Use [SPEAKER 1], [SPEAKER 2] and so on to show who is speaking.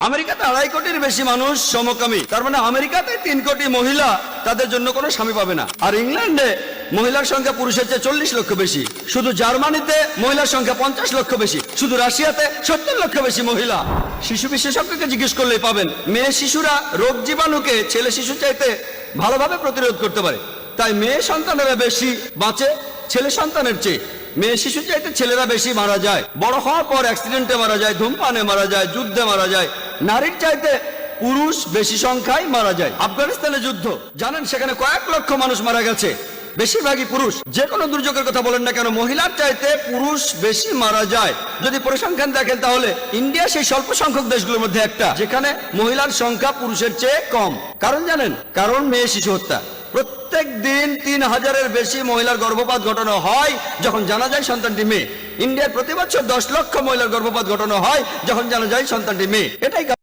[SPEAKER 1] আমেরিকাতে 2.5 কোটির বেশি মানুষ সমকামী, তার মানে আমেরিকাতে 3 কোটি মহিলা তাদের জন্য কোনো স্বামী পাবে না। আর ইংল্যান্ডে মহিলার সংখ্যা পুরুষের চেয়ে 40 লক্ষ বেশি, শুধু জার্মানিতে মহিলার সংখ্যা 50 লক্ষ বেশি, শুধু রাশিয়াতে 70 লক্ষ বেশি মহিলা। শিশু বিশেষজ্ঞকে জিজ্ঞেস করলেই পাবেন, মেয়ে শিশুরা রোগ জীবাণুকে ছেলে শিশু চাইতে ভালোভাবে প্রতিরোধ করতে পারে। তাই মেয়ে সন্তানেরা বেশি বাঁচে ছেলে সন্তানের চেয়ে। মেয়ে শিশু চাইতে ছেলেরা বেশি মারা যায়, বড় হওয়ার পর অ্যাক্সিডেন্টে মারা যায়, ধূমপানে মারা যায়, যুদ্ধে মারা যায়। নারীর চাইতে পুরুষ বেশি সংখ্যায় মারা যায়। আফগানিস্তানে যুদ্ধ জানেন, সেখানে কয়েক লক্ষ মানুষ মারা গেছে, বেশিরভাগই পুরুষ। যে কোনো দুর্যোগের কথা বলেন না কেন, মহিলার চাইতে পুরুষ বেশি মারা যায়। যদি পরিসংখ্যান দেখেন তাহলে ইন্ডিয়া সেই স্বল্প সংখ্যক দেশগুলোর মধ্যে একটা যেখানে মহিলার সংখ্যা পুরুষের চেয়ে কম। কারণ জানেন? কারণ মেয়ে শিশু হত্যা। প্রত্যেক দিন 3000-এর বেশি মহিলার গর্ভপাত ঘটানো হয় যখন জানা যায় সন্তানটি মেয়ে। ইন্ডিয়ার প্রতি বছর 10 লক্ষ মহিলার গর্ভপাত ঘটানো হয় যখন জানা যায় সন্তানটি মেয়ে। এটাই